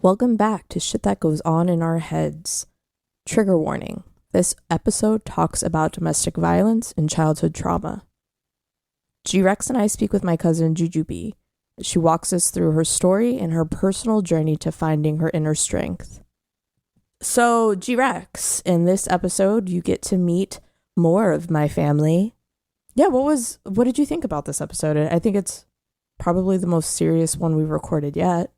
Welcome back to Shit That Goes On in Our Heads. Trigger warning. This episode talks about domestic violence and childhood trauma. G-Rex and I speak with my cousin JuJu Bee. She walks us through her story and her personal journey to finding her inner strength. So, G-Rex, in this episode, you get to meet more of my family. Yeah, what did you think about this episode? I think it's probably the most serious one we've recorded yet.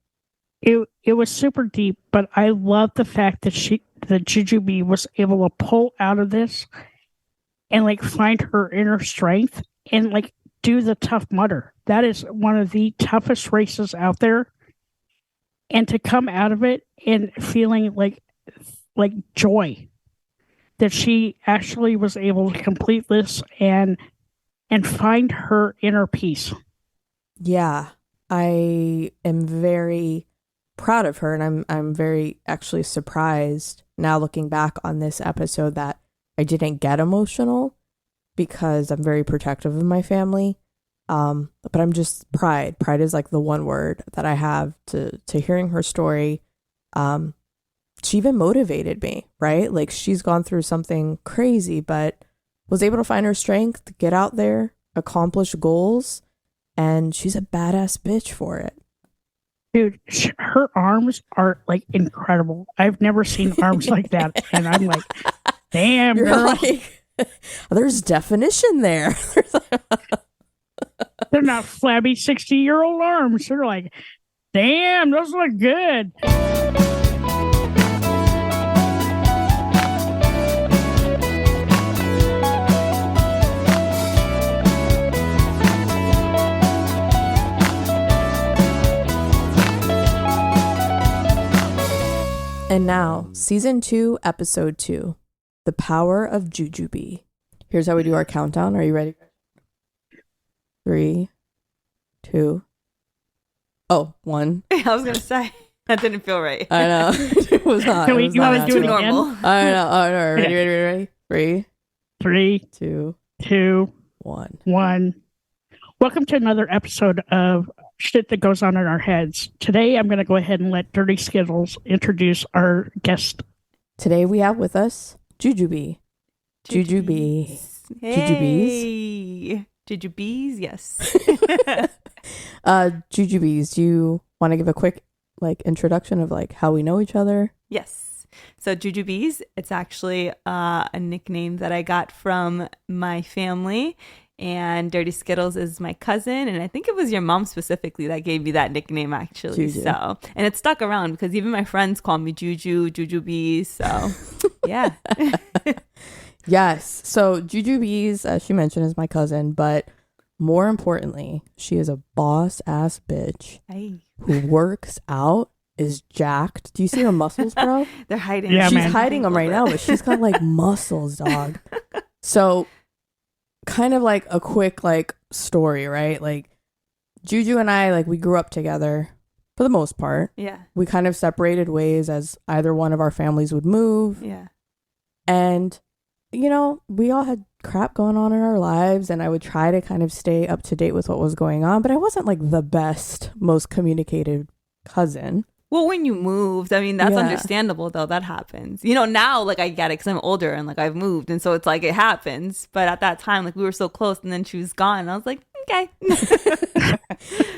It was super deep, but I love the fact that JuJu Bee was able to pull out of this and find her inner strength and do the Tough Mudder. That is one of the toughest races out there, and to come out of it and feeling like joy that she actually was able to complete this and find her inner peace. Yeah, I am very proud of her, and I'm very actually surprised now looking back on this episode that I didn't get emotional because I'm very protective of my family. But I'm just pride is like the one word that I have to hearing her story. She even motivated me, right? Like, she's gone through something crazy but was able to find her strength to get out there, accomplish goals, and she's a badass bitch for it. Dude, her arms are incredible. I've never seen arms like that. And I'm like, damn, You're girl. There's definition there. They're not flabby 60-year-old arms. They're like, damn, those look good. And now, Season 2, Episode 2, The Power of JuJu Bee. Here's how we do our countdown. Are you ready? 3, 2, 1. I was going to say, that didn't feel right. I know. It was not. You want to do it normal. again? I know. All right. Ready? 3, 3, 2, 2, 1. 1. Welcome to another episode of Shit That Goes On in Our Heads. Today, I'm going to go ahead and let Dirty Skittles introduce our guest. Today we have with us JuJu Bee. JuJu Bee. JuJu Bees? JuJu Bees, yes. JuJu Bees, do you want to give a quick introduction of how we know each other? Yes. So JuJu Bees, it's actually a nickname that I got from my family. And Dirty Skittles is my cousin, and I think it was your mom specifically that gave me that nickname, actually. JuJu. So, and it stuck around because even my friends call me JuJu Bees. So, yeah. Yes. So JuJu Bees, as she mentioned, is my cousin, but more importantly, she is a boss ass bitch who works out, is jacked. Do you see her muscles, bro? They're hiding. Yeah, She's man. hiding them right now, but she's got muscles, dog. So kind of a quick story, right? JuJu and I, we grew up together for the most part. Yeah. We kind of separated ways as either one of our families would move. Yeah. And, we all had crap going on in our lives, and I would try to kind of stay up to date with what was going on, but I wasn't the best, most communicative cousin. Well, when you moved, I mean, that's Yeah. understandable, though. That happens. Now, I get it because I'm older and, I've moved. And so it's it happens. But at that time, we were so close and then she was gone. And I was like, okay.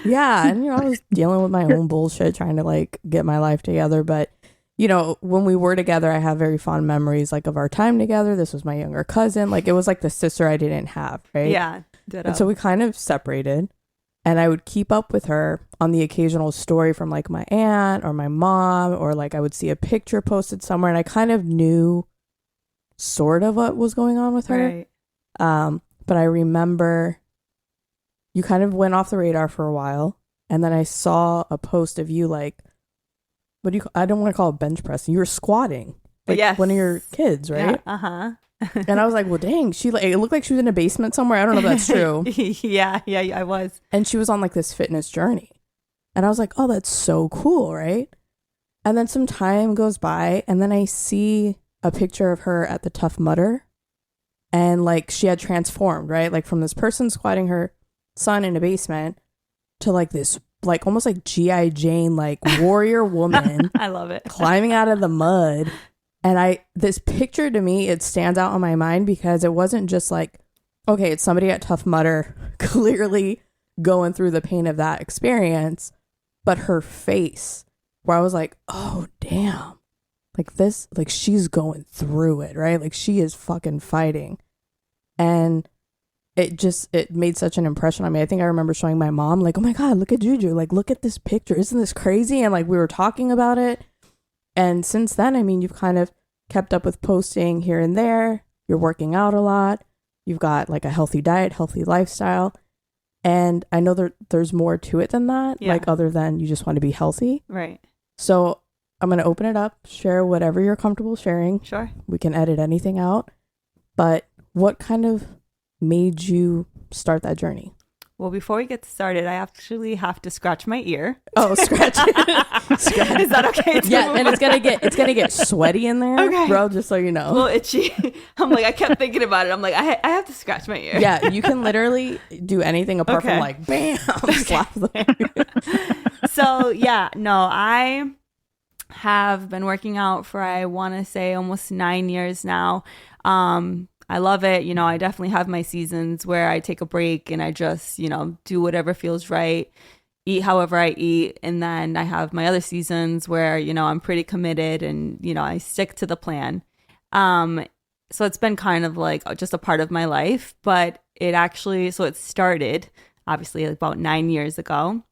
Yeah. And, I was dealing with my own bullshit, trying to, get my life together. But, when we were together, I have very fond memories, of our time together. This was my younger cousin. It was the sister I didn't have, right? Yeah. Ditto. And so we kind of separated. And I would keep up with her on the occasional story from my aunt or my mom, or I would see a picture posted somewhere, and I kind of knew sort of what was going on with her. Right. But I remember you kind of went off the radar for a while, and then I saw a post of you I don't want to call it bench pressing. You were squatting, Yes. one of your kids, right? Yeah. Uh-huh. And I was like, well, dang, it looked like she was in a basement somewhere. I don't know if that's true. Yeah, I was. And she was on this fitness journey. And I was like, oh, that's so cool, right? And then some time goes by, and then I see a picture of her at the Tough Mudder. And she had transformed, right? From this person squatting her son in a basement to this like almost like G.I. Jane, like warrior woman. I love it. Climbing out of the mud. And this picture to me, it stands out in my mind because it wasn't just like, okay, it's somebody at Tough Mudder clearly going through the pain of that experience, but her face, where I was like, oh, damn. Like this, like she's going through it, right? Like she is fucking fighting. And it made such an impression on me. I think I remember showing my mom, like, oh my God, look at Juju. Like, look at this picture. Isn't this crazy? And like we were talking about it. And since then, I mean, you've kind of kept up with posting here and there. You're working out a lot. You've got like a healthy diet, healthy lifestyle. And I know there's more to it than that, like other than you just want to be healthy. Right. So I'm going to open it up, share whatever you're comfortable sharing. Sure. We can edit anything out. But what kind of made you start that journey? Well, before we get started, I actually have to scratch my ear. Oh, scratch it. Scratch. Is that okay? Yeah, and it's gonna get sweaty in there, okay, bro. Just so you know. A little itchy. I'm like, I kept thinking about it. I'm like, I have to scratch my ear. Yeah, you can literally do anything apart from like, bam, slap them. So yeah, no, I have been working out for, I want to say, almost 9 years now. I love it. You know, I definitely have my seasons where I take a break and I just, you know, do whatever feels right, eat however I eat. And then I have my other seasons where, you know, I'm pretty committed and, you know, I stick to the plan. So it's been kind of like just a part of my life, but it started obviously about 9 years ago.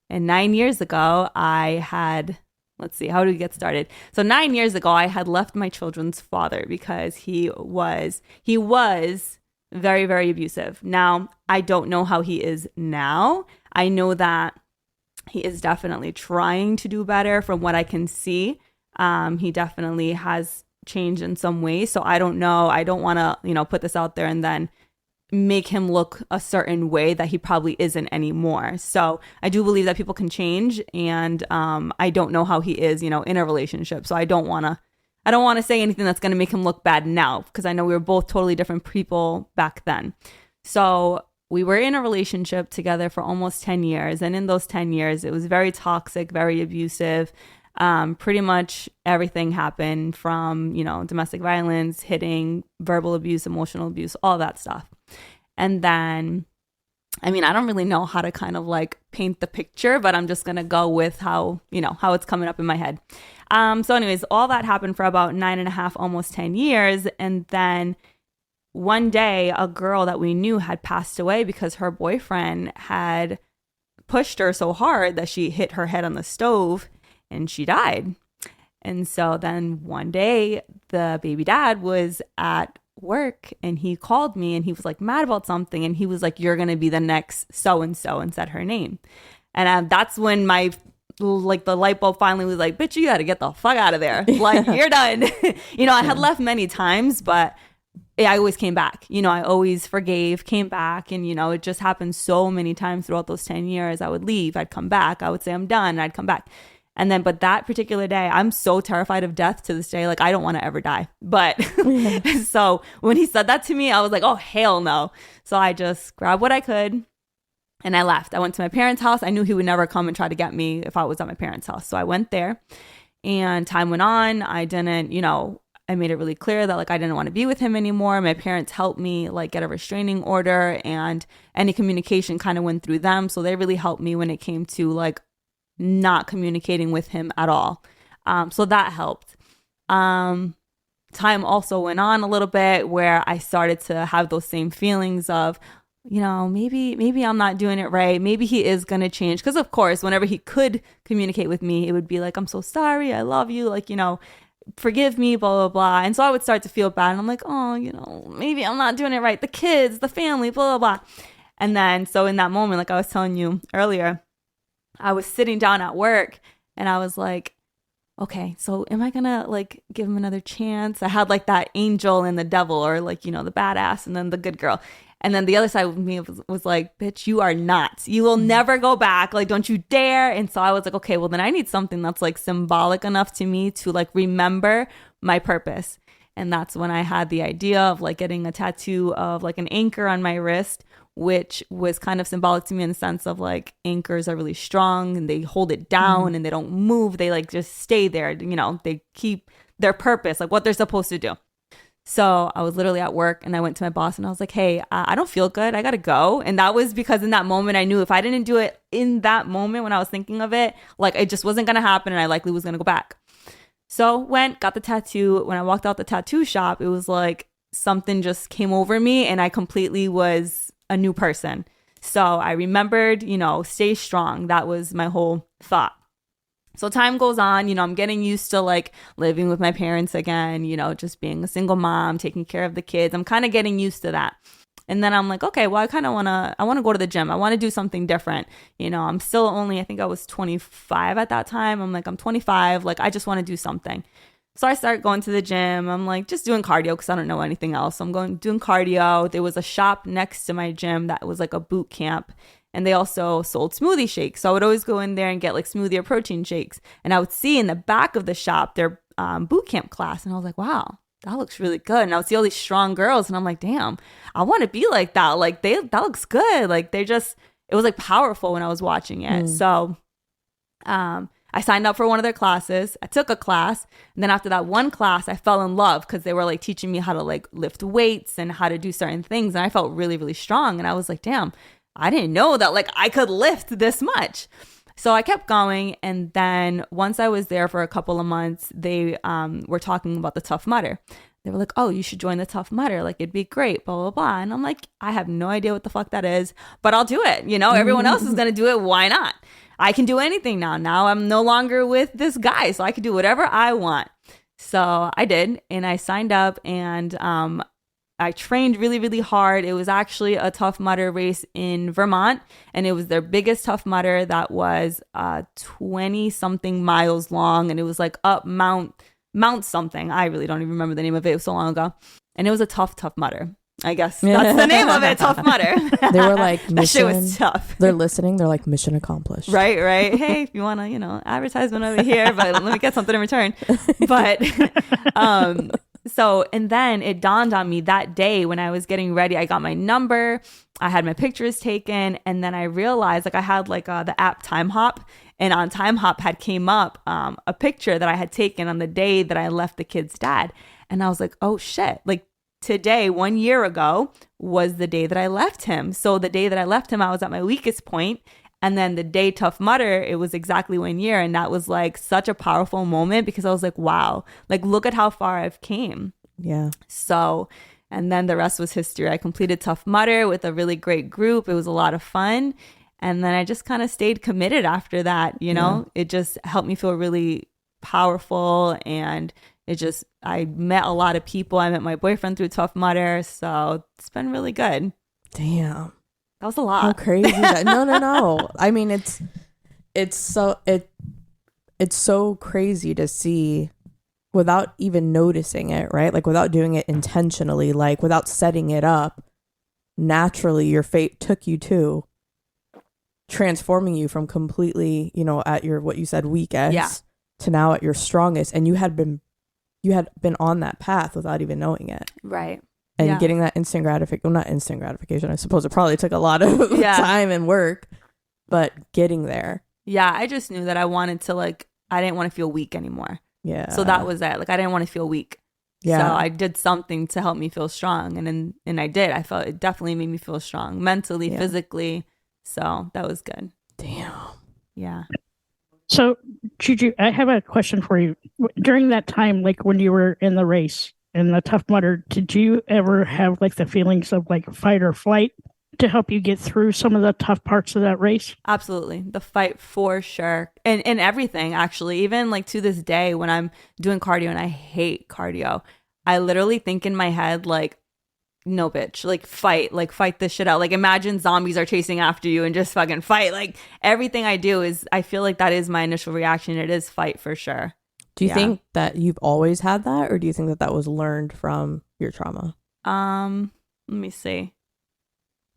And 9 years ago, I had, let's see, how did we get started? So 9 years ago, I had left my children's father because he was very, very abusive. Now, I don't know how he is now. I know that he is definitely trying to do better from what I can see. He definitely has changed in some ways. So I don't know. I don't want to, you know, put this out there and then make him look a certain way that he probably isn't anymore. So I do believe that people can change, and I don't know how he is, you know, in a relationship. So I don't want to say anything that's going to make him look bad now, because I know we were both totally different people back then. So we were in a relationship together for almost 10 years. And in those 10 years, it was very toxic, very abusive. Pretty much everything happened from, you know, domestic violence, hitting, verbal abuse, emotional abuse, all that stuff. And then, I mean, I don't really know how to kind of like paint the picture, but I'm just going to go with how it's coming up in my head. So anyways, all that happened for about 9.5, almost 10 years. And then one day, a girl that we knew had passed away because her boyfriend had pushed her so hard that she hit her head on the stove and she died. And so then one day, the baby dad was at work and he called me and he was like mad about something, and he was like, you're gonna be the next so and said her name. And that's when my like the light bulb finally was like, bitch, you gotta get the fuck out of there. Like, you're done. You know, I had left many times, but I always came back. You know, I always forgave, came back, and you know, it just happened so many times throughout those 10 years. I would leave, I'd come back, I would say I'm done, and I'd come back. And then, but that particular day, I'm so terrified of death to this day. Like, I don't want to ever die. But so when he said that to me, I was like, oh, hell no. So I just grabbed what I could and I left. I went to my parents' house. I knew he would never come and try to get me if I was at my parents' house. So I went there, and time went on. I didn't, you know, I made it really clear that like I didn't want to be with him anymore. My parents helped me like get a restraining order, and any communication kind of went through them. So they really helped me when it came to like not communicating with him at all. So that helped. Time also went on a little bit where I started to have those same feelings of, you know, maybe I'm not doing it right. Maybe he is going to change. Because of course, whenever he could communicate with me, it would be like, I'm so sorry. I love you. Like, you know, forgive me, blah, blah, blah. And so I would start to feel bad. And I'm like, oh, you know, maybe I'm not doing it right. The kids, the family, blah, blah, blah. And then, so in that moment, like I was telling you earlier, I was sitting down at work and I was like, okay, so am I gonna like give him another chance? I had like that angel and the devil, or like, you know, the badass and then the good girl. And then the other side of me was like, bitch, you are not. You will never go back. Like, don't you dare. And so I was like, okay, well then I need something that's like symbolic enough to me to like remember my purpose. And that's when I had the idea of like getting a tattoo of like an anchor on my wrist which was kind of symbolic to me in the sense of like anchors are really strong and they hold it down and they don't move. They like just stay there. You know, they keep their purpose, like what they're supposed to do. So I was literally at work and I went to my boss and I was like, hey, I don't feel good. I got to go. And that was because in that moment, I knew if I didn't do it in that moment when I was thinking of it, like it just wasn't going to happen and I likely was going to go back. So went, got the tattoo. When I walked out the tattoo shop, it was like something just came over me and I completely was a new person. So I remembered, you know, stay strong. That was my whole thought. So time goes on, you know, I'm getting used to like living with my parents again, you know, just being a single mom, taking care of the kids. I'm kind of getting used to that. And then I'm like, okay, well, I want to go to the gym. I want to do something different. You know, I'm still only, I think I was 25 at that time. I'm like, I'm 25. Like, I just want to do something. So I start going to the gym. I'm like, just doing cardio because I don't know anything else. So I'm doing cardio. There was a shop next to my gym that was like a boot camp. And they also sold smoothie shakes. So I would always go in there and get like smoothie or protein shakes. And I would see in the back of the shop their boot camp class. And I was like, wow, that looks really good. And I would see all these strong girls. And I'm like, damn, I want to be like that. Like that looks good. Like it was like powerful when I was watching it. So I signed up for one of their classes. I took a class. And then after that one class, I fell in love because they were like teaching me how to like lift weights and how to do certain things. And I felt really, really strong. And I was like, damn, I didn't know that like I could lift this much. So I kept going. And then once I was there for a couple of months, they were talking about the Tough Mudder. They were like, oh, you should join the Tough Mudder. Like, it'd be great, blah, blah, blah. And I'm like, I have no idea what the fuck that is, but I'll do it. You know, everyone else is going to do it. Why not? I can do anything now. Now I'm no longer with this guy, so I can do whatever I want. So I did. And I signed up and I trained really, really hard. It was actually a Tough Mudder race in Vermont, and it was their biggest Tough Mudder that was 20 something miles long, and it was like up Mount something. I really don't even remember the name of it. It was so long ago, and it was a tough Mudder. I guess that's the name of it, Tough Mudder. They were like, that shit was tough. They're listening. They're like, mission accomplished. Right. Hey, if you want to, you know, advertisement over here, but let me get something in return. But so, and then it dawned on me that day when I was getting ready, I got my number, I had my pictures taken, and then I realized like I had like the app Time Hop, and on Time Hop had came up a picture that I had taken on the day that I left the kid's dad. And I was like, oh shit, like today, 1 year ago was the day that I left him. So the day that I left him, I was at my weakest point. And then the day Tough Mudder, it was exactly 1 year. And that was like such a powerful moment because I was like, wow, like look at how far I've came. Yeah. So, and then the rest was history. I completed Tough Mudder with a really great group. It was a lot of fun. And then I just kind of stayed committed after that. You know, it just helped me feel really powerful. And I met a lot of people. I met my boyfriend through Tough Mudder. So it's been really good. Damn. That was a lot. How crazy that no. I mean, it's so crazy to see without even noticing it, right? Like without doing it intentionally, like without setting it up, naturally your fate took you to transforming you from completely, you know, at your, what you said, weakest to now at your strongest. And you had been on that path without even knowing it. Right. And getting that instant gratification, well, not instant gratification, I suppose it probably took a lot of time and work, but getting there. Yeah, I just knew that I wanted to, like, I didn't want to feel weak anymore. Yeah. So that was it. Like, I didn't want to feel weak. Yeah. So I did something to help me feel strong. And I did. I felt it definitely made me feel strong mentally, physically. So that was good. Damn. Yeah. So, JuJu, I have a question for you. During that time, like when you were in the race, in the Tough Mudder, did you ever have like the feelings of like fight or flight to help you get through some of the tough parts of that race? Absolutely. The fight for sure. And everything, actually. Even like to this day when I'm doing cardio, and I hate cardio, I literally think in my head like, no bitch, like fight this shit out. Like imagine zombies are chasing after you and just fucking fight. Like everything I do is, I feel like that is my initial reaction. It is fight for sure. Do you think that you've always had that, or do you think that that was learned from your trauma? Let me see.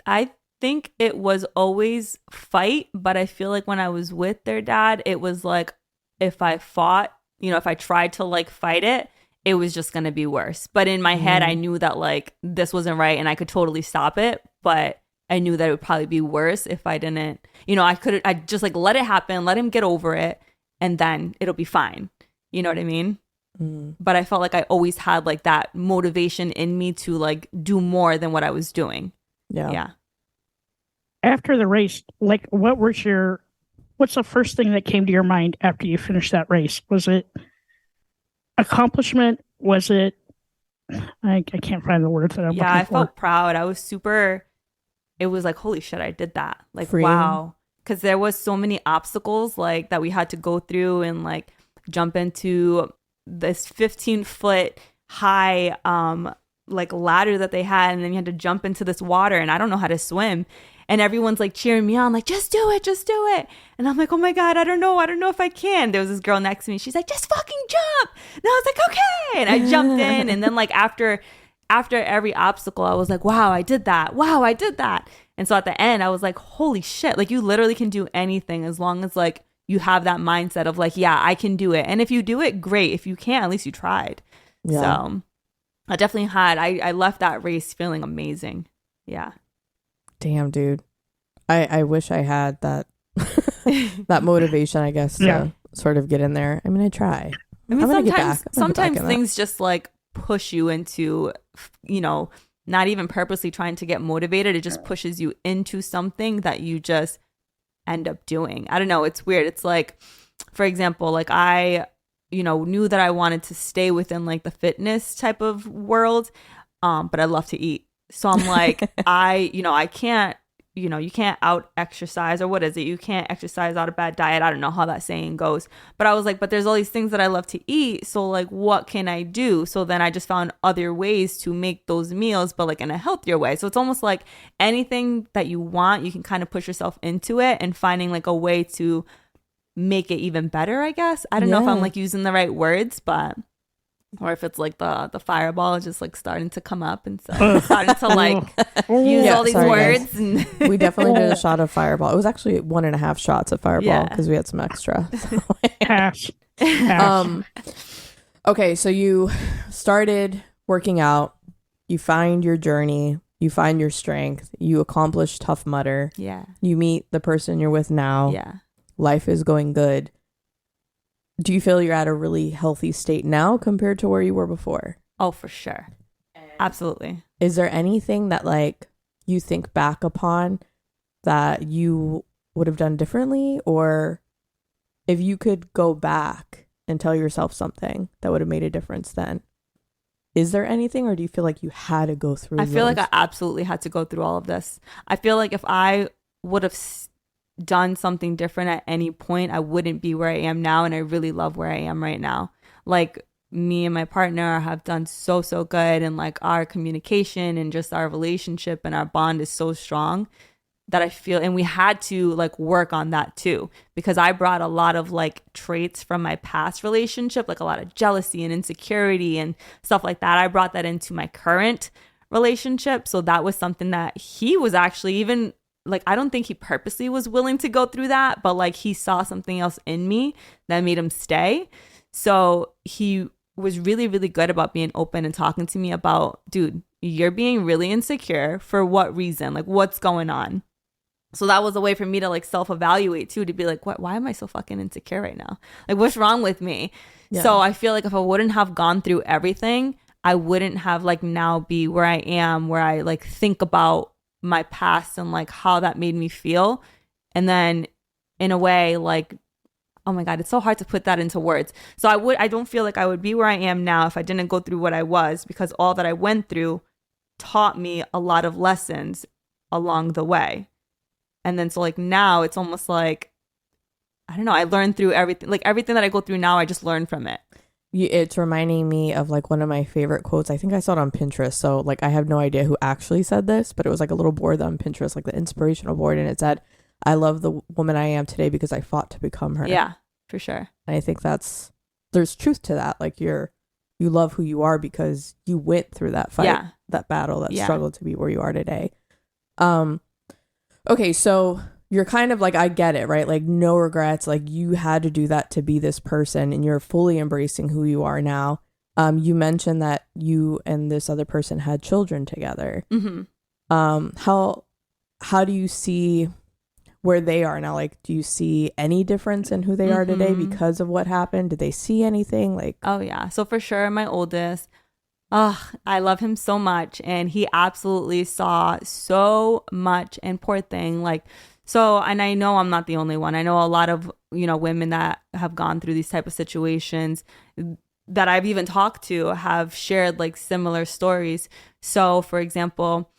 I think it was always fight, but I feel like when I was with their dad, it was like if I fought, you know, if I tried to like fight it, it was just going to be worse. But in my head, I knew that like this wasn't right and I could totally stop it, but I knew that it would probably be worse if I didn't, I just like let it happen, let him get over it, and then it'll be fine. You know what I mean? But I felt like I always had like that motivation in me to like do more than what I was doing. Yeah. After the race, like what's the first thing that came to your mind after you finished that race? Was it accomplishment? Was it, I can't find the words that I'm looking for. Yeah, I felt proud. I was super, it was like, holy shit, I did that. Like, Freeing. Wow. Because there was so many obstacles like that we had to go through and like jump into this 15-foot high like ladder that they had, and then you had to jump into this water, and I don't know how to swim, and everyone's like cheering me on like, just do it, and I'm like, oh my god, I don't know if I can. There was this girl next to me, she's like, just fucking jump, and I was like, okay, and I jumped in, and then like after every obstacle I was like, wow, I did that, and so at the end I was like, holy shit, like you literally can do anything as long as like you have that mindset of like, yeah, I can do it. And if you do it, great. If you can't, at least you tried. Yeah. So I definitely I left that race feeling amazing. Yeah. Damn, dude. I wish I had that that motivation, I guess, to sort of get in there. I mean, I try. I mean, sometimes things just like push you into, not even purposely trying to get motivated. It just pushes you into something that you just end up doing. I don't know, it's weird. It's like, for example, like I knew that I wanted to stay within like the fitness type of world, but I love to eat, so I'm like, I can't, you can't out exercise, or what is it, you can't exercise out a bad diet. I don't know how that saying goes, but I was like, but there's all these things that I love to eat, so like what can I do? So then I just found other ways to make those meals, but like in a healthier way. So it's almost like anything that you want, you can kind of push yourself into it, and finding like a way to make it even better, I guess. I don't know if I'm like using the right words, but or if it's like the fireball just like starting to come up, and so starting to like use all these words. And we definitely did a shot of fireball. It was actually 1.5 shots of fireball because we had some extra. Pass. Okay, so you started working out, you find your journey, you find your strength, you accomplish Tough Mudder. Yeah. You meet the person you're with now. Yeah. Life is going good. Do you feel you're at a really healthy state now compared to where you were before? Oh, for sure. Absolutely. Is there anything that like you think back upon that you would have done differently? Or if you could go back and tell yourself something that would have made a difference then, is there anything, or do you feel like you had to go through I feel like I absolutely had to go through all of this. I feel like if I would have done something different at any point, I wouldn't be where I am now, and I really love where I am right now. Like, me and my partner have done so good, and like our communication and just our relationship and our bond is so strong that I feel, and we had to like work on that too, because I brought a lot of like traits from my past relationship, like a lot of jealousy and insecurity and stuff like that. I brought that into my current relationship, so that was something that he was actually even like, I don't think he purposely was willing to go through that, but like he saw something else in me that made him stay. So he was really, really good about being open and talking to me about, dude, you're being really insecure. For what reason? Like, what's going on? So that was a way for me to like self-evaluate too, to be like, what? Why am I so fucking insecure right now? Like, what's wrong with me? Yeah. So I feel like if I wouldn't have gone through everything, I wouldn't have like now be where I am, where I like think about my past and like how that made me feel. And then in a way, like, oh my God, it's so hard to put that into words. So I don't feel like I would be where I am now if I didn't go through what I was, because all that I went through taught me a lot of lessons along the way. And then so like now it's almost like, I don't know, I learned through everything. Like everything that I go through now, I just learn from it. It's reminding me of like one of my favorite quotes. I think I saw it on Pinterest. So like I have no idea who actually said this, but it was like a little board on Pinterest, like the inspirational board. And it said, I love the woman I am today because I fought to become her. Yeah, for sure. And I think there's truth to that. Like you love who you are because you went through that fight, that battle, that struggle to be where you are today. Okay, so you're kind of like, I get it, right? Like no regrets. Like you had to do that to be this person, and you're fully embracing who you are now. You mentioned that you and this other person had children together. Mm-hmm. how do you see where they are now? Like, do you see any difference in who they are today because of what happened? Did they see anything? Like, oh yeah. So for sure, my oldest, I love him so much, and he absolutely saw so much. And poor thing, like, so, and I know I'm not the only one. I know a lot of, women that have gone through these type of situations that I've even talked to have shared like similar stories. So for example,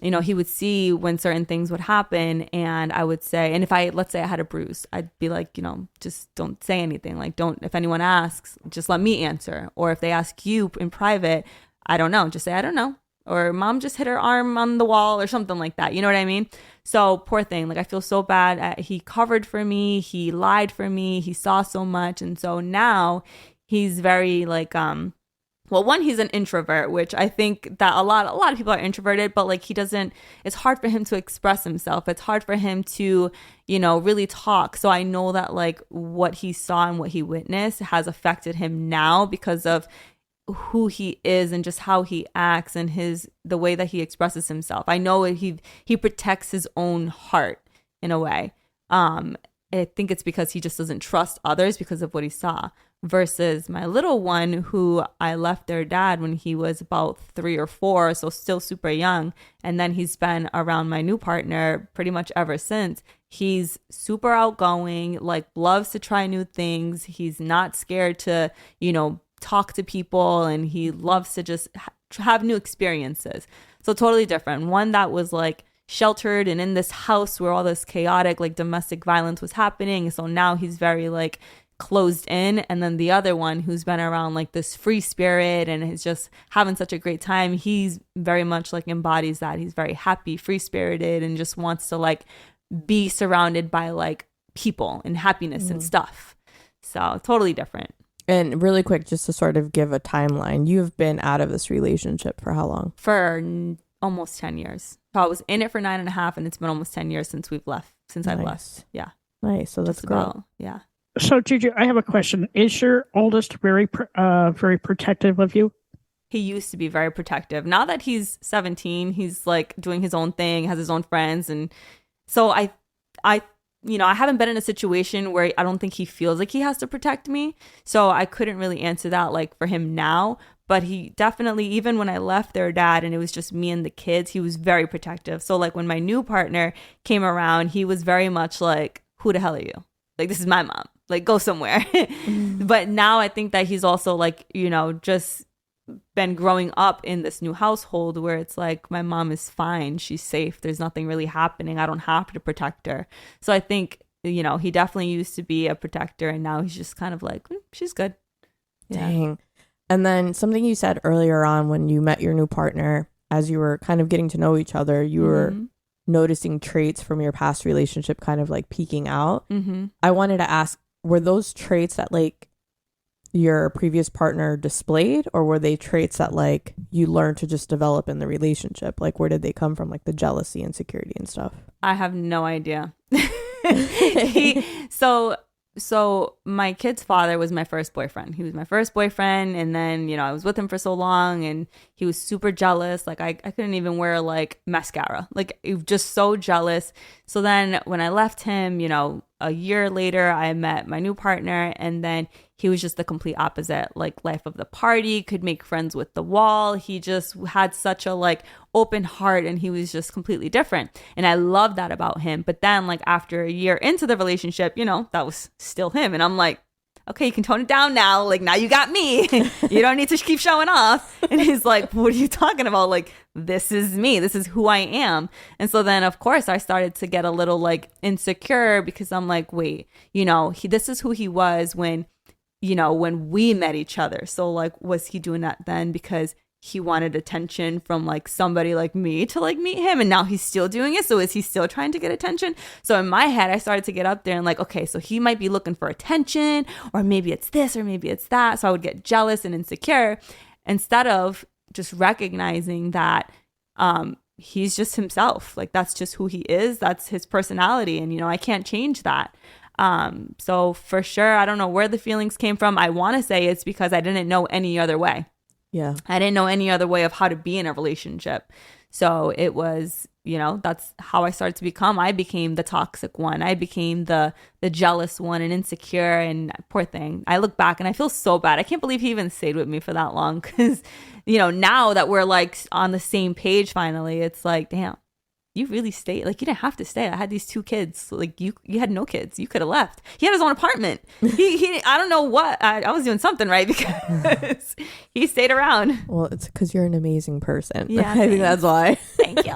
he would see when certain things would happen, and I would say, and if let's say I had a bruise, I'd be like, just don't say anything. Like, if anyone asks, just let me answer. Or if they ask you in private, I don't know, just say, I don't know. Or mom just hit her arm on the wall or something like that. You know what I mean? So poor thing. Like, I feel so bad. He covered for me. He lied for me. He saw so much. And so now he's very like, well, one, he's an introvert, which I think that a lot of people are introverted, but like it's hard for him to express himself. It's hard for him to, really talk. So I know that like what he saw and what he witnessed has affected him now because of who he is and just how he acts and the way that he expresses himself. I know he protects his own heart in a way. I think it's because he just doesn't trust others because of what he saw. Versus my little one, who I left their dad when he was about 3 or 4, so still super young. And then he's been around my new partner pretty much ever since. He's super outgoing, like loves to try new things. He's not scared to, talk to people, and he loves to just have new experiences. So totally different. One that was like sheltered and in this house where all this chaotic like domestic violence was happening. So now he's very like closed in, and then the other one who's been around like this free spirit and is just having such a great time. He's very much like embodies that. He's very happy, free spirited, and just wants to like be surrounded by like people and happiness and stuff. So totally different. And really quick, just to sort of give a timeline, you've been out of this relationship for how long? For almost 10 years. So I was in it for 9.5, and it's been almost 10 years since I've left. Yeah. Nice. So that's great. Yeah. So, JuJu, I have a question. Is your oldest very protective of you? He used to be very protective. Now that he's 17, he's like doing his own thing, has his own friends. And so I haven't been in a situation where I don't think he feels like he has to protect me. So I couldn't really answer that like for him now. But he definitely, even when I left their dad and it was just me and the kids, he was very protective. So like when my new partner came around, he was very much like, who the hell are you? Like, this is my mom. Like, go somewhere. But now I think that he's also like, just been growing up in this new household where it's like, my mom is fine. She's safe. There's nothing really happening. I don't have to protect her. So I think, he definitely used to be a protector, and now he's just kind of like, she's good. Yeah. Dang. And then something you said earlier on when you met your new partner, as you were kind of getting to know each other, you were noticing traits from your past relationship kind of like peeking out. I wanted to ask, were those traits that like your previous partner displayed, or were they traits that like you learned to just develop in the relationship? Like, where did they come from? Like the jealousy, insecurity and stuff? I have no idea. So my kid's father was my first boyfriend. He was my first boyfriend. And then, I was with him for so long, and he was super jealous. Like I couldn't even wear like mascara, like just so jealous. So then when I left him, a year later, I met my new partner, and then he was just the complete opposite, like life of the party, could make friends with the wall. He just had such a like open heart, and he was just completely different. And I love that about him. But then like after a year into the relationship, that was still him. And I'm like, okay, you can tone it down now. Like, now you got me. You don't need to keep showing off. And he's like, what are you talking about? Like, this is me. This is who I am. And so then, of course, I started to get a little like insecure, because I'm like, wait, this is who he was when we met each other. So like, was he doing that then because he wanted attention from like somebody like me to like meet him, and now he's still doing it? So is he still trying to get attention? So in my head, I started to get up there and like, okay, so he might be looking for attention, or maybe it's this, or maybe it's that. So I would get jealous and insecure instead of just recognizing that he's just himself. Like, that's just who he is. That's his personality. And, I can't change that. So for sure, I don't know where the feelings came from. I want to say it's because I didn't know any other way. Yeah. I didn't know any other way of how to be in a relationship. So it was, that's how I started to become. I became the toxic one. I became the jealous one and insecure, and poor thing. I look back and I feel so bad. I can't believe he even stayed with me for that long, because, now that we're like on the same page finally, it's like, damn, you really stayed. Like, you didn't have to stay. I had these 2 kids. Like, you had no kids. You could have left. He had his own apartment. He I don't know what. I was doing something right, because he stayed around. Well, it's because you're an amazing person. Yeah, I think that's why. Thank you.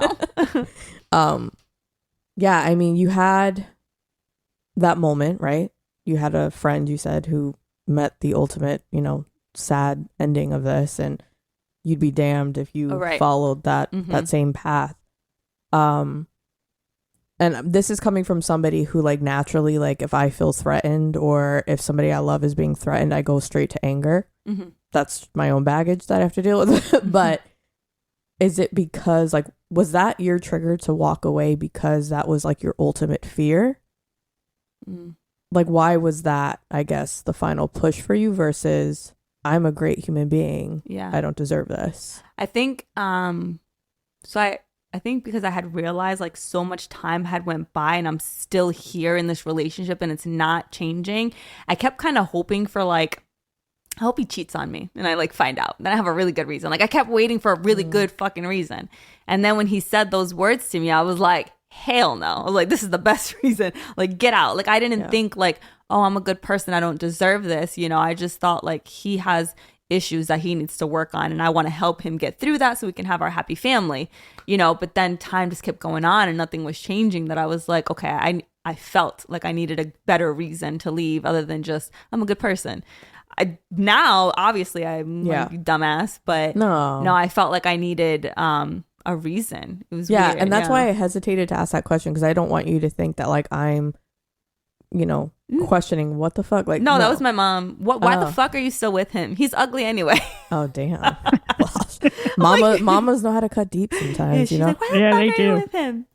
Yeah, I mean, you had that moment, right? You had a friend, you said, who met the ultimate, sad ending of this, and you'd be damned if you followed that same path. And this is coming from somebody who, like, naturally, like, if I feel threatened or if somebody I love is being threatened, I go straight to anger. That's my own baggage that I have to deal with. But is it because, like, was that your trigger to walk away because that was, like, your ultimate fear? Like, why was that, I guess, the final push for you versus I'm a great human being. Yeah. I don't deserve this. I think, I think because I had realized, like, so much time had went by and I'm still here in this relationship and it's not changing. I kept kind of hoping for, like, I hope he cheats on me and I, like, find out. Then I have a really good reason. Like, I kept waiting for a really good fucking reason. And then when he said those words to me, I was like, hell no. I was like, this is the best reason. Like, get out. Like, I didn't think, like, oh, I'm a good person, I don't deserve this. I just thought, like, he has issues that he needs to work on and I want to help him get through that so we can have our happy family, but then time just kept going on and nothing was changing, that I was like, okay, I felt like I needed a better reason to leave other than just I'm a good person. Now obviously I'm like, dumbass, but no, I felt like I needed a reason. It was weird. And that's why I hesitated to ask that question, because I don't want you to think that, like, I'm questioning what the fuck. Like, no, that was my mom. Why the fuck are you still with him? He's ugly anyway. Oh, damn. Mamas know how to cut deep sometimes. She's like, why the fuck are you with him?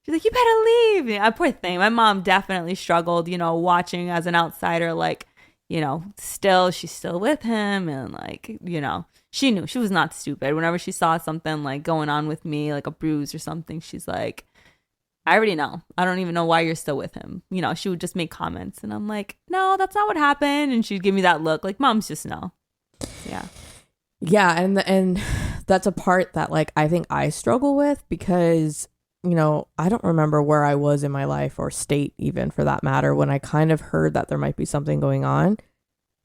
She's like, you better leave. Poor thing. My mom definitely struggled, watching as an outsider, like, she's still with him, and, like, she knew she was not stupid. Whenever she saw something, like, going on with me, like a bruise or something, she's like, I already know. I don't even know why you're still with him. She would just make comments. And I'm like, no, that's not what happened. And she'd give me that look like, moms just know. Yeah. Yeah. And that's a part that, like, I think I struggle with, because, I don't remember where I was in my life, or state even for that matter, when I kind of heard that there might be something going on.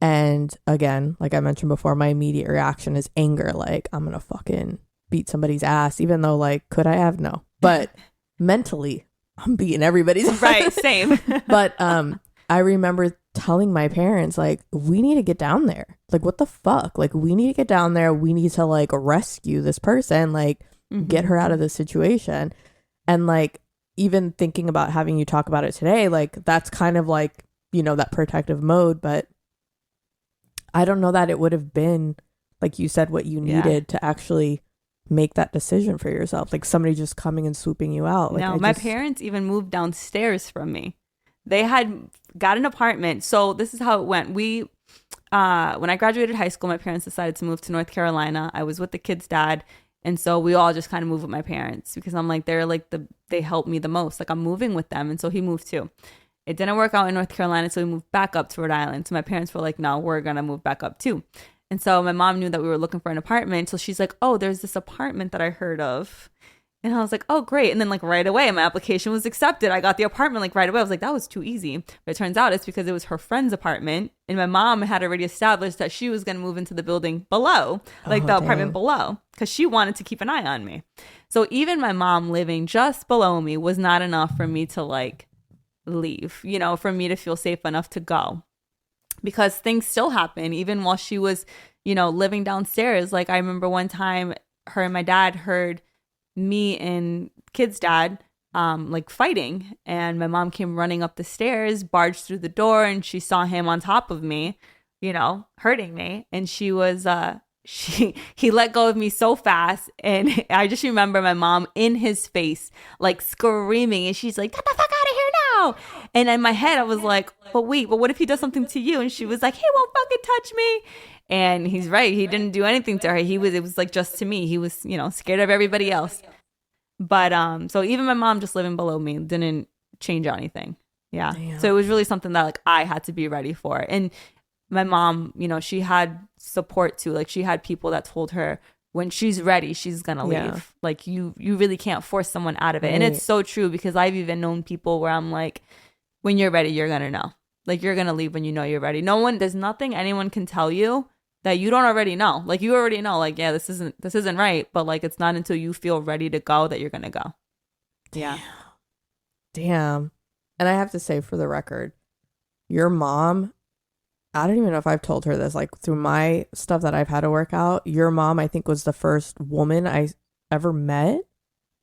And again, like I mentioned before, my immediate reaction is anger. Like, I'm going to fucking beat somebody's ass, even though, like, could I have? No. But mentally, I'm beating everybody's ass. Right, same. But I remember telling my parents, like, we need to get down there. Like, what the fuck? Like, we need to get down there. We need to, like, rescue this person, like, get her out of this situation. And, like, even thinking about having you talk about it today, like, that's kind of like, that protective mode. But I don't know that it would have been, like you said, what you needed to actually make that decision for yourself, like somebody just coming and swooping you out. Like, no, my parents even moved downstairs from me. They had got an apartment. So this is how it went. We when I graduated high school, my parents decided to move to North Carolina. I was with the kid's dad, and so we all just kind of moved with my parents, because I'm like, they're like they help me the most, like I'm moving with them. And so he moved too. It didn't work out in North Carolina, so we moved back up to Rhode Island. So my parents were like, no, we're gonna move back up too. And so my mom knew that we were looking for an apartment. So she's like, oh, there's this apartment that I heard of. And I was like, oh, great. And then, like, right away, my application was accepted. I got the apartment, like, right away. I was like, that was too easy. But it turns out it's because it was her friend's apartment. And my mom had already established that she was going to move into the building below, like the apartment below, because she wanted to keep an eye on me. So even my mom living just below me was not enough for me to, like, leave, for me to feel safe enough to go. Because things still happen even while she was, living downstairs. Like, I remember one time her and my dad heard me and kid's dad like fighting, and my mom came running up the stairs, barged through the door, and she saw him on top of me, hurting me. And she was he let go of me so fast, and I just remember my mom in his face, like, screaming, and she's like, get the fuck out of here now. no. And in my head, I was like, but what if he does something to you? And she was like, he won't fucking touch me. And he's right. He didn't do anything to her. It was like just to me. He was, scared of everybody else. But so even my mom just living below me didn't change anything. Yeah. Damn. So it was really something that like I had to be ready for. And my mom, she had support too. Like she had people that told her when she's ready, she's gonna leave. Yeah. Like you really can't force someone out of it. Right. And it's so true because I've even known people where I'm like, when you're ready, you're gonna know. Like you're gonna leave when you know you're ready. There's nothing anyone can tell you that you don't already know. Like you already know, like, yeah, this isn't right. But like it's not until you feel ready to go that you're gonna go. Yeah. Damn. And I have to say, for the record, your mom, I don't even know if I've told her this, like through my stuff that I've had to work out, your mom, I think, was the first woman I ever met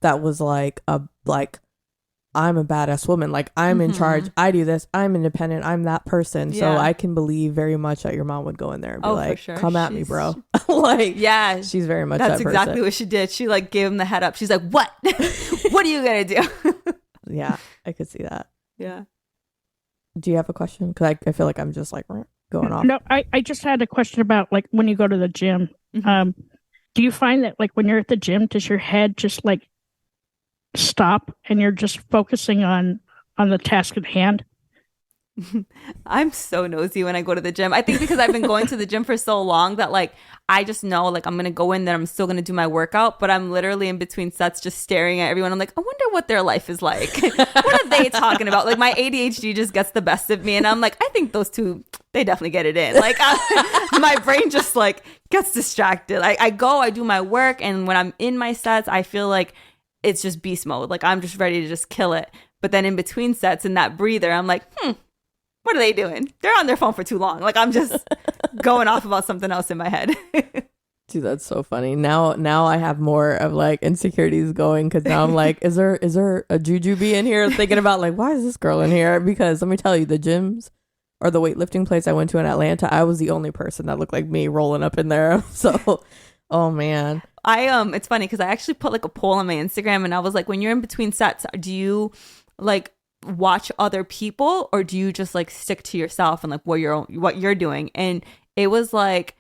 that was like I'm a badass woman. Like I'm in charge. I do this. I'm independent. I'm that person. Yeah. So I can believe very much that your mom would go in there and be like, sure. Come at me, bro. Like, yeah, she's very much that's exactly person. What she did. She like gave him the head up. She's like, what? What are you going to do? Yeah, I could see that. Yeah. Do you have a question? Because I feel like I'm just like going off. No, I just had a question about like when you go to the gym. Mm-hmm. Do you find that like when you're at the gym, does your head just like stop and you're just focusing on the task at hand? I'm so nosy when I go to the gym. I think because I've been going to the gym for so long that like I just know like I'm gonna go in there, I'm still gonna do my workout, but I'm literally in between sets just staring at everyone. I'm like, I wonder what their life is like. What are they talking about? Like my ADHD just gets the best of me, and I'm like, I think those two, they definitely get it in. Like my brain just like gets distracted. I go, I do my work, and when I'm in my sets, I feel like it's just beast mode. Like I'm just ready to just kill it. But then in between sets, in that breather, I'm like, what are they doing? They're on their phone for too long. Like I'm just going off about something else in my head. Dude, that's so funny. Now I have more of like insecurities going because now I'm like, is there a JuJu Bee in here? Thinking about like, why is this girl in here? Because let me tell you, the gyms or the weightlifting place I went to in Atlanta, I was the only person that looked like me rolling up in there. So, oh man. It's funny because I actually put like a poll on my Instagram and I was like, when you're in between sets, do you like watch other people or do you just like stick to yourself and like what you're doing? And it was like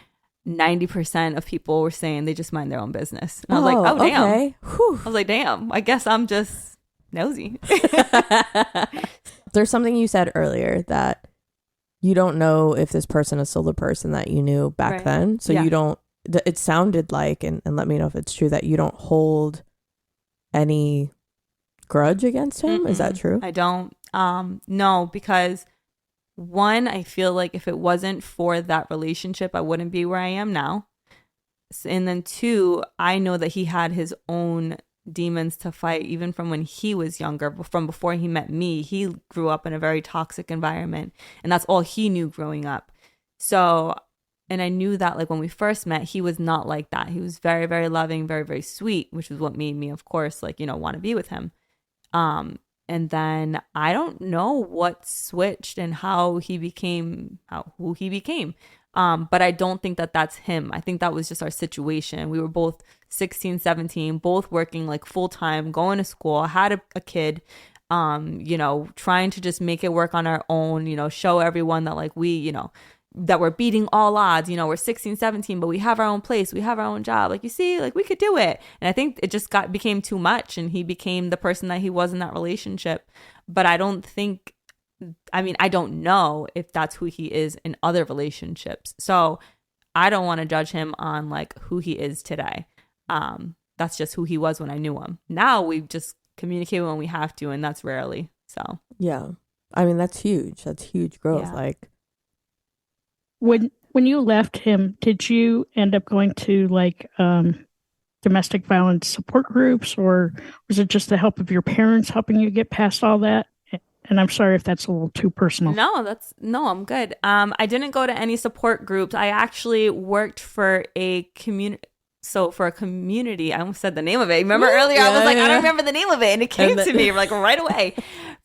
90% of people were saying they just mind their own business. And I was like, oh damn. Okay. I was like, damn, I guess I'm just nosy. There's something you said earlier that you don't know if this person is still the person that you knew back then. So you don't, it sounded like, and let me know if it's true, that you don't hold any grudge against him. Mm-mm. Is that true? I don't. No, because one, I feel like if it wasn't for that relationship, I wouldn't be where I am now. And then two, I know that he had his own demons to fight, even from when he was younger, from before he met me. He grew up in a very toxic environment, and that's all he knew growing up. So, and I knew that like when we first met, he was not like that. He was very, very loving, very, very sweet, which is what made me, of course, like, want to be with him. And then I don't know what switched and who he became. But I don't think that that's him. I think that was just our situation. We were both 16, 17, both working like full time, going to school, had a kid, trying to just make it work on our own, show everyone that like we, that we're beating all odds. We're 16, 17, but we have our own place. We have our own job. Like, you see, like we could do it. And I think it just became too much, and he became the person that he was in that relationship. But I don't know if that's who he is in other relationships. So I don't want to judge him on like who he is today. That's just who he was when I knew him. Now we just communicate when we have to, and that's rarely. So yeah, I mean that's huge. That's huge growth. Yeah. Like when you left him, did you end up going to like domestic violence support groups, or was it just the help of your parents helping you get past all that? And I'm sorry if that's a little too personal. No, I'm good. I didn't go to any support groups. I actually worked for a community. So for a community, I almost said the name of it. Remember earlier, I was like, I don't remember the name of it. And it came to me like right away.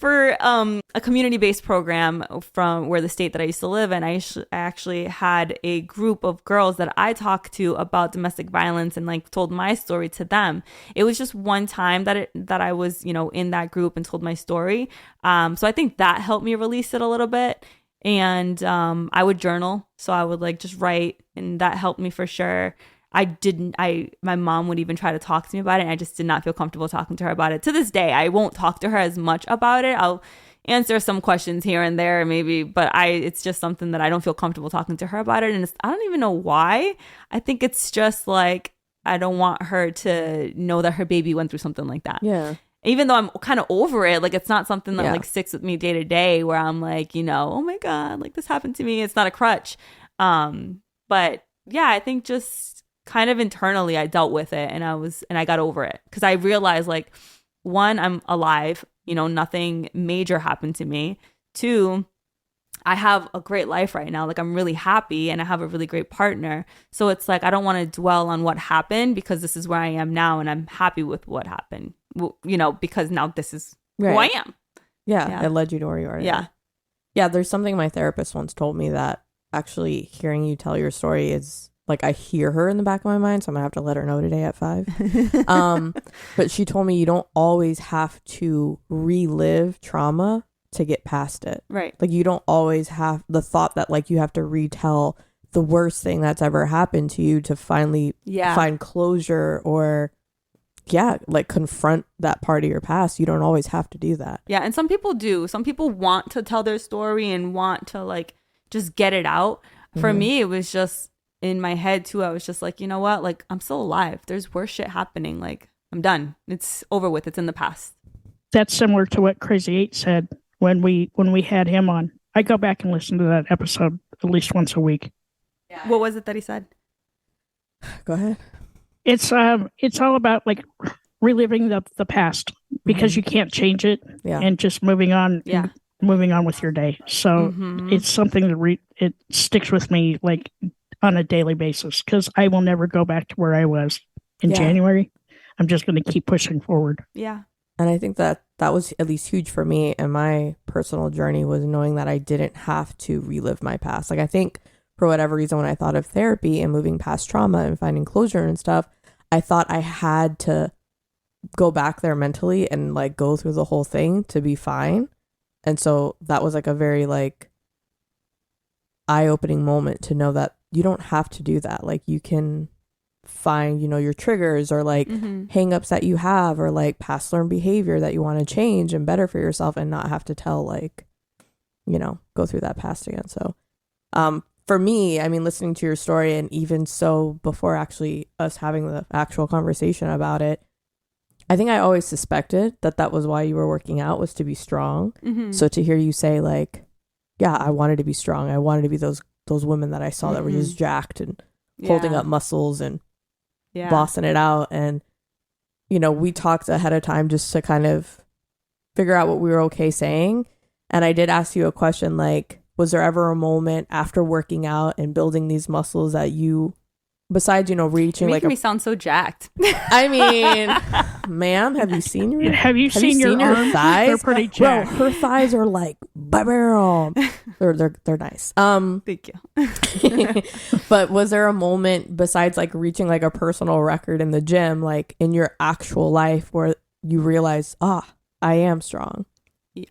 for a community-based program from where the state that I used to live in, I actually had a group of girls that I talked to about domestic violence and like told my story to them. It was just one time that I was, you know, in that group and told my story. So I think that helped me release it a little bit. And I would journal, so I would like just write, and that helped me for sure. My mom would even try to talk to me about it, and I just did not feel comfortable talking to her about it. To this day, I won't talk to her as much about it. I'll answer some questions here and there maybe, but it's just something that I don't feel comfortable talking to her about it. And I don't even know why. I think it's just like, I don't want her to know that her baby went through something like that. Yeah. Even though I'm kind of over it, like it's not something that like sticks with me day to day where I'm like, you know, oh my God, like this happened to me. It's not a crutch. But yeah, I think just kind of internally I dealt with it, and I got over it because I realized like, one, I'm alive, you know, nothing major happened to me. Two, I have a great life right now. Like I'm really happy and I have a really great partner. So it's like, I don't want to dwell on what happened because this is where I am now and I'm happy with what happened, you know, because now this is who I am. Yeah. It led you to where you are. Yeah. Yeah. There's something my therapist once told me that actually hearing you tell your story is like, I hear her in the back of my mind. So I'm gonna have to let her know today at 5. But she told me you don't always have to relive trauma to get past it. Right. Like you don't always have the thought that like you have to retell the worst thing that's ever happened to you to finally find closure or like confront that part of your past. You don't always have to do that. Yeah. And some people do. Some people want to tell their story and want to like just get it out. For me, it was just in my head too. I was just like, you know what? Like I'm still alive. There's worse shit happening. Like I'm done. It's over with. It's in the past. That's similar to what Crazy 8 said when we had him on. I go back and listen to that episode at least once a week. Yeah. What was it that he said? Go ahead. It's all about like reliving the past because you can't change it and just moving on with your day. So it's something that it sticks with me like on a daily basis because I will never go back to where I was in January. I'm just going to keep pushing forward. Yeah. And I think that was at least huge for me and my personal journey was knowing that I didn't have to relive my past. Like I think for whatever reason, when I thought of therapy and moving past trauma and finding closure and stuff, I thought I had to go back there mentally and like go through the whole thing to be fine. And so that was like a very like eye-opening moment to know that you don't have to do that. Like you can find, you know, your triggers or like hang-ups that you have or like past learned behavior that you want to change and better for yourself and not have to tell like, you know, go through that past again. So for me, I mean, listening to your story and even so before actually us having the actual conversation about it, I think I always suspected that was why you were working out, was to be strong. So to hear you say like, yeah, I wanted to be strong. I wanted to be those women that I saw that were just jacked and holding up muscles and bossing it out. And, you know, we talked ahead of time just to kind of figure out what we were okay saying. And I did ask you a question like, was there ever a moment after working out and building these muscles that you, besides, you know, reaching You're like making me sound so jacked. I mean, ma'am, have you seen your arms? Thighs? They're pretty jacked. Well, her thighs are like they're nice. Thank you. But was there a moment besides like reaching like a personal record in the gym, like in your actual life where you realized, I am strong?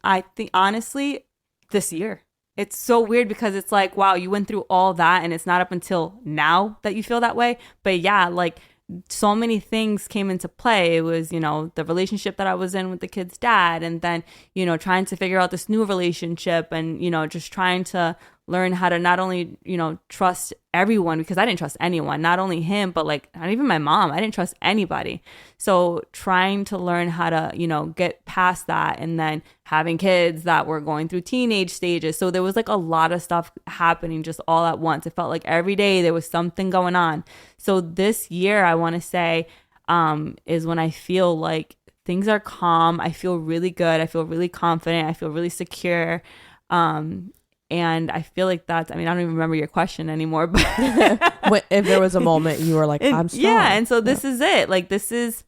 I think honestly, this year. It's so weird because it's like, wow, you went through all that and it's not up until now that you feel that way. But yeah, like so many things came into play. It was, you know, the relationship that I was in with the kid's dad, and then, you know, trying to figure out this new relationship and, you know, just trying to learn how to not only, you know, trust everyone, because I didn't trust anyone, not only him, but like not even my mom. I didn't trust anybody. So trying to learn how to, you know, get past that, and then having kids that were going through teenage stages. So there was like a lot of stuff happening just all at once. It felt like every day there was something going on. So this year, I want to say, is when I feel like things are calm. I feel really good. I feel really confident. I feel really secure. And I feel like I don't even remember your question anymore, but if there was a moment you were like, I'm strong. Yeah. And so this is it. Like, this is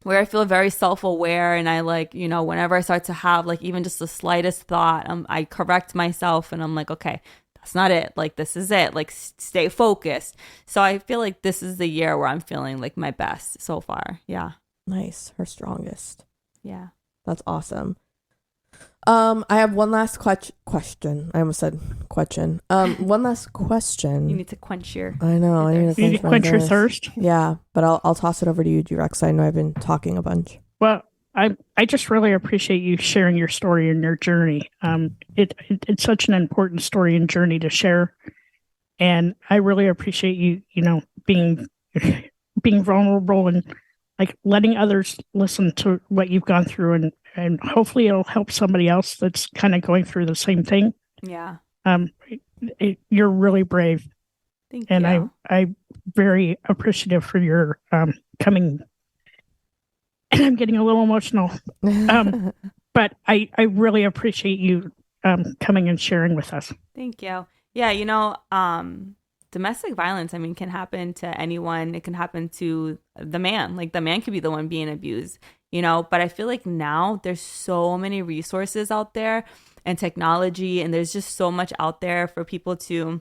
where I feel very self-aware, and I like, you know, whenever I start to have like even just the slightest thought, I correct myself and I'm like, okay, that's not it. Like, this is it. Like, stay focused. So I feel like this is the year where I'm feeling like my best so far. Yeah. Nice. Her strongest. Yeah. That's awesome. I have one last question. I almost said question. One last question. You need to quench your... I know. I need to quench your thirst. Yeah, but I'll toss it over to you, G-Rex. I know I've been talking a bunch. Well, I just really appreciate you sharing your story and your journey. It's such an important story and journey to share, and I really appreciate you, you know, being vulnerable and like letting others listen to what you've gone through, and hopefully it'll help somebody else that's kind of going through the same thing. Yeah. You're really brave. Thank and you. I'm very appreciative for your coming. And I'm getting a little emotional. But I really appreciate you coming and sharing with us. Thank you. Yeah, you know, domestic violence, I mean, can happen to anyone. It can happen to the man. Like, the man could be the one being abused, you know, but I feel like now there's so many resources out there and technology, and there's just so much out there for people to,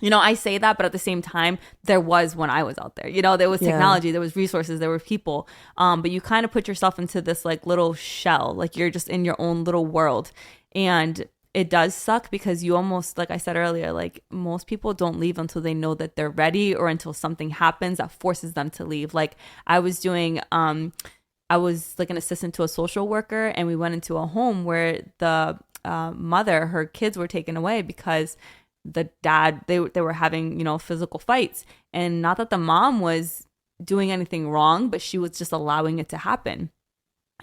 you know, I say that, but at the same time, there was when I was out there, you know, there was technology, there was resources, there were people, but you kind of put yourself into this like little shell, like you're just in your own little world. And it does suck because you almost, like I said earlier, like most people don't leave until they know that they're ready, or until something happens that forces them to leave. Like, I was doing, I was like an assistant to a social worker, and we went into a home where the mother, her kids were taken away because the dad, they were having, you know, physical fights. And not that the mom was doing anything wrong, but she was just allowing it to happen.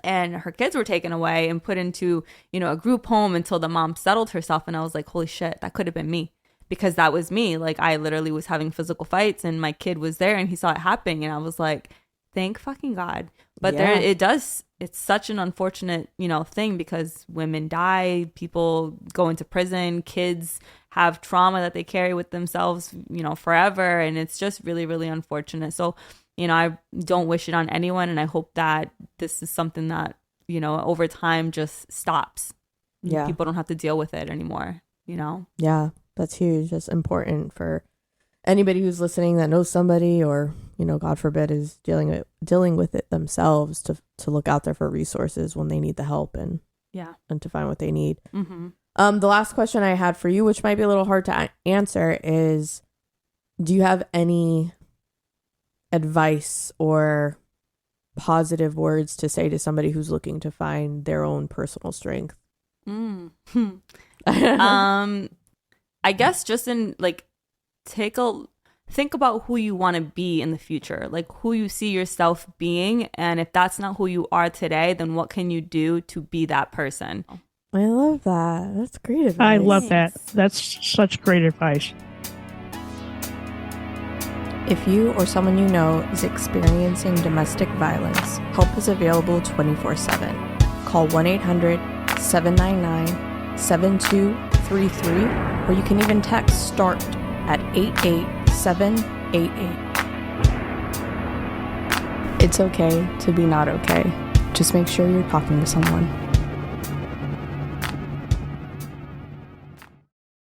And her kids were taken away and put into, you know, a group home until the mom settled herself. And I was like, holy shit, that could have been me, because that was me. Like, I literally was having physical fights, and my kid was there and he saw it happening. And I was like, thank fucking God. But there, it's such an unfortunate, you know, thing, because women die, people go into prison, kids have trauma that they carry with themselves, you know, forever. And it's just really, really unfortunate. So, you know, I don't wish it on anyone. And I hope that this is something that, you know, over time just stops. Yeah. People don't have to deal with it anymore, you know? Yeah, that's huge. That's important for anybody who's listening that knows somebody, or, you know, God forbid, is dealing with it themselves, to look out there for resources when they need the help, and to find what they need. Mm-hmm. The last question I had for you, which might be a little hard to answer, is, do you have any advice or positive words to say to somebody who's looking to find their own personal strength? I guess just in like, think about who you want to be in the future, like who you see yourself being. And if that's not who you are today, then what can you do to be that person? I love that. That's great advice. I love that. That's such great advice. If you or someone you know is experiencing domestic violence, help is available 24/7. Call 1-800-799-7233, or you can even text START at 88788. It's okay to be not okay. Just make sure you're talking to someone.